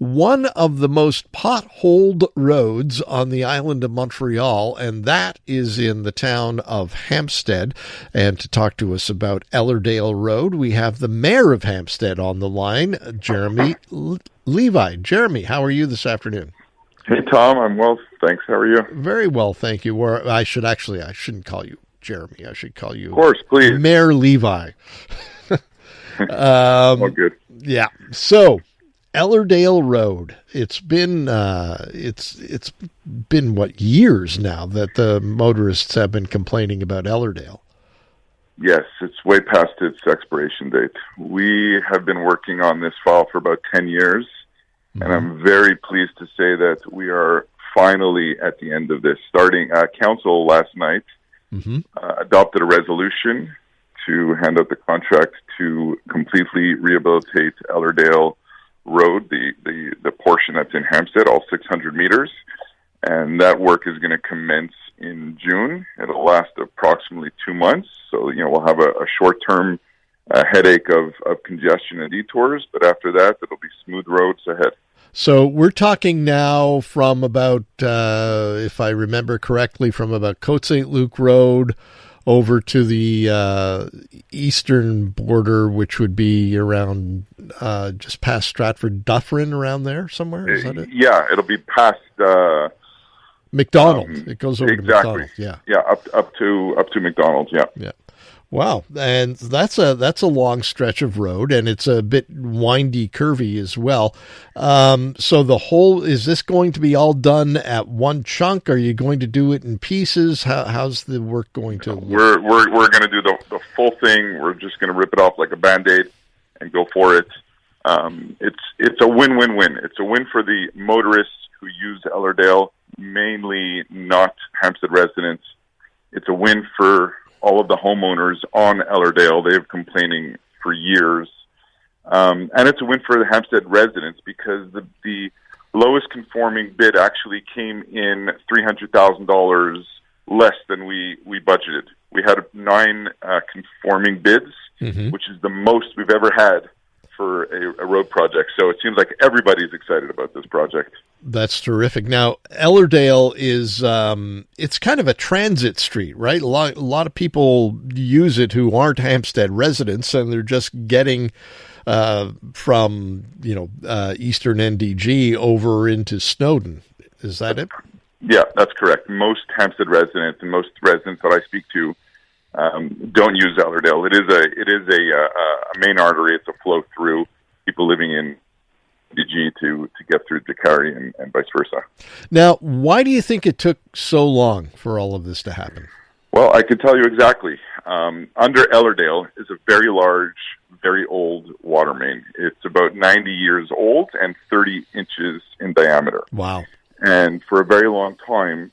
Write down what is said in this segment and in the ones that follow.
one of the most potholed roads on the island of Montreal, and that is in the town of Hampstead. And to talk to us about Ellerdale Road, we have the mayor of Hampstead on the line, Jeremy Levi. Jeremy, how are you this afternoon? Hey, Tom, I'm well, thanks. How are you? Very well, thank you. Or I shouldn't call you Jeremy. I should call you, of course, please, Mayor Levi. All good. Yeah. So, Ellerdale Road. It's been what, years now that the motorists have been complaining about Ellerdale. Yes, it's way past its expiration date. We have been working on this file for about 10 years. And I'm very pleased to say that we are finally at the end of this. Council last night adopted a resolution to hand out the contract to completely rehabilitate Ellerdale Road, the portion that's in Hampstead, all 600 meters. And that work is going to commence in June. It'll last approximately 2 months. So, we'll have a short-term headache of congestion and detours, but after that, it'll be smooth roads ahead. So we're talking now from about, if I remember correctly, from about Côte St. Luc Road over to the eastern border, which would be around just past Stratford Dufferin, around there somewhere. Is that it? Yeah, it'll be past McDonald. It goes over exactly. to McDonald. Yeah, up to McDonald's. Yeah. Yeah. Wow, and that's a long stretch of road, and it's a bit windy, curvy as well. So is this going to be all done at one chunk? Are you going to do it in pieces? How's the work going to look? We're going to do the full thing. We're just going to rip it off like a Band-Aid and go for it. It's a win-win-win. It's a win for the motorists who use Ellerdale, mainly not Hampstead residents. It's a win for all of the homeowners on Ellerdale. They've been complaining for years. And it's a win for the Hampstead residents because the lowest conforming bid actually came in $300,000 less than we budgeted. We had 9 conforming bids, which is the most we've ever had for a road project. So it seems like everybody's excited about this project. That's terrific. Now, Ellerdale is, it's kind of a transit street, right? A lot of people use it who aren't Hampstead residents, and they're just getting from, Eastern NDG over into Snowdon. Is that it? Yeah, that's correct. Most Hampstead residents and most residents that I speak to don't use Ellerdale. It is a main artery. It's a flow through. People living in DG to get through to Carrie and vice versa. Now, why do you think it took so long for all of this to happen? Well, I can tell you exactly. Under Ellerdale is a very large, very old water main. It's about 90 years old and 30 inches in diameter. Wow. And for a very long time,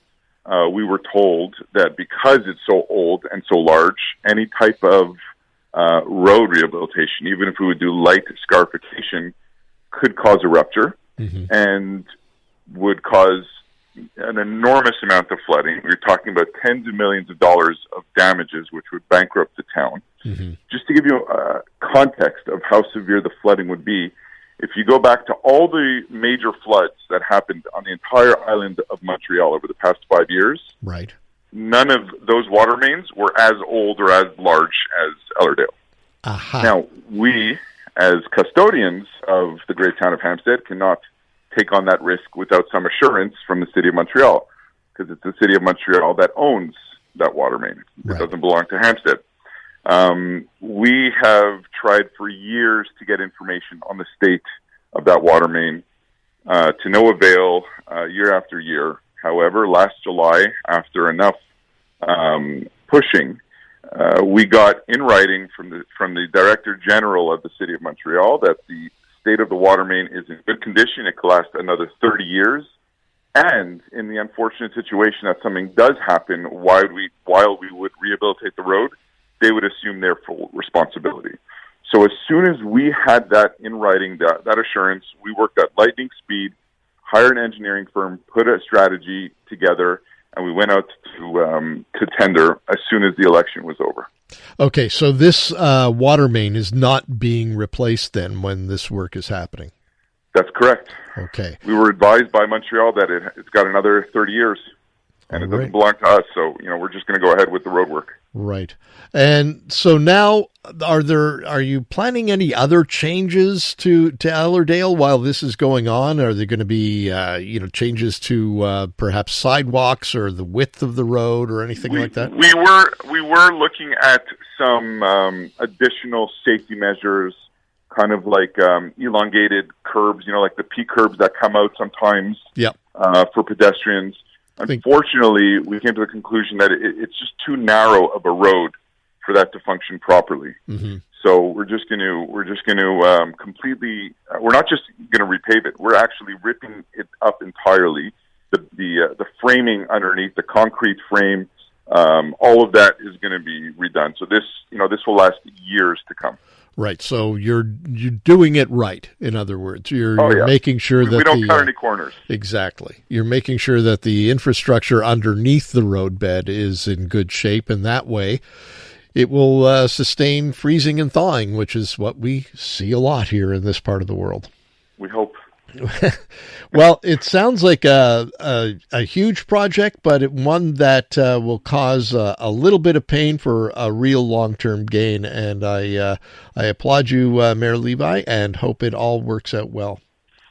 we were told that because it's so old and so large, any type of road rehabilitation, even if we would do light scarification, could cause a rupture and would cause an enormous amount of flooding. We're talking about tens of millions of dollars of damages, which would bankrupt the town. Just to give you context of how severe the flooding would be, if you go back to all the major floods that happened on the entire island of Montreal over the past 5 years, right, none of those water mains were as old or as large as Ellerdale. Now, we, as custodians of the great town of Hampstead, cannot take on that risk without some assurance from the City of Montreal, because it's the City of Montreal that owns that water main. It doesn't belong to Hampstead. We have tried for years to get information on the state of that water main, to no avail, year after year. However, last July, after enough pushing, we got in writing from the Director General of the City of Montreal that the state of the water main is in good condition. It could last another 30 years. And in the unfortunate situation that something does happen while we would rehabilitate the road, they would assume their full responsibility. So as soon as we had that in writing, that assurance, we worked at lightning speed, hired an engineering firm, put a strategy together, and we went out to tender as soon as the election was over. Okay, so this water main is not being replaced then when this work is happening? That's correct. Okay. We were advised by Montreal that it's got another 30 years, and it doesn't belong to us. So, we're just going to go ahead with the road work. Right. And so now, are you planning any other changes to Ellerdale while this is going on? Are there going to be, changes to perhaps sidewalks or the width of the road or anything like that? We were looking at some additional safety measures, kind of like elongated curbs, like the P curbs that come out sometimes. Yep. For pedestrians. Unfortunately, we came to the conclusion that it's just too narrow of a road for that to function properly. Mm-hmm. So we're just going to completely. We're not just going to repave it. We're actually ripping it up entirely. The framing underneath, the concrete frame, all of that is going to be redone. So this will last years to come. Right. So you're doing it right. In other words, you're making sure that we don't cut any corners. Exactly. You're making sure that the infrastructure underneath the roadbed is in good shape, and that way it will sustain freezing and thawing, which is what we see a lot here in this part of the world. We hope. Well, it sounds like a huge project, but one that will cause a little bit of pain for a real long-term gain. And I applaud you, Mayor Levi, and hope it all works out well.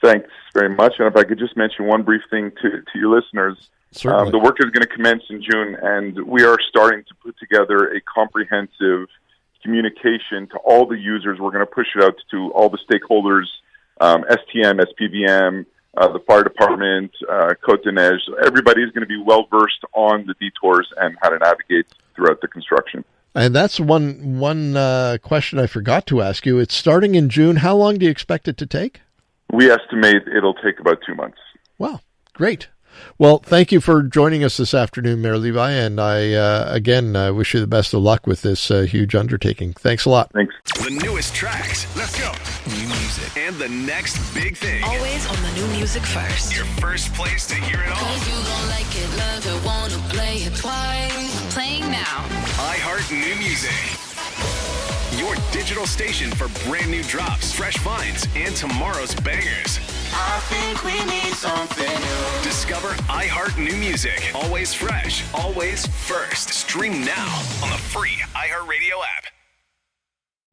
Thanks very much. And if I could just mention one brief thing to your listeners. Certainly. The work is going to commence in June, and we are starting to put together a comprehensive communication to all the users. We're going to push it out to all the stakeholders, STM, SPVM, the fire department, Côte de Neige. Everybody is going to be well versed on the detours and how to navigate throughout the construction. And that's one question I forgot to ask you. It's starting in June. How long do you expect it to take? We estimate it'll take about 2 months. Wow, great. Well, thank you for joining us this afternoon, Mayor Levi, and I, again, wish you the best of luck with this huge undertaking. Thanks a lot. Thanks. The newest tracks. Let's go. New music. And the next big thing. Always on the new music first. Your first place to hear it all. 'Cause you gon' like it, love it, wanna play it twice. Playing now. iHeart New Music. Your digital station for brand new drops, fresh finds, and tomorrow's bangers. I think we need something new. Discover iHeart New Music. Always fresh, always first. Stream now on the free iHeartRadio app.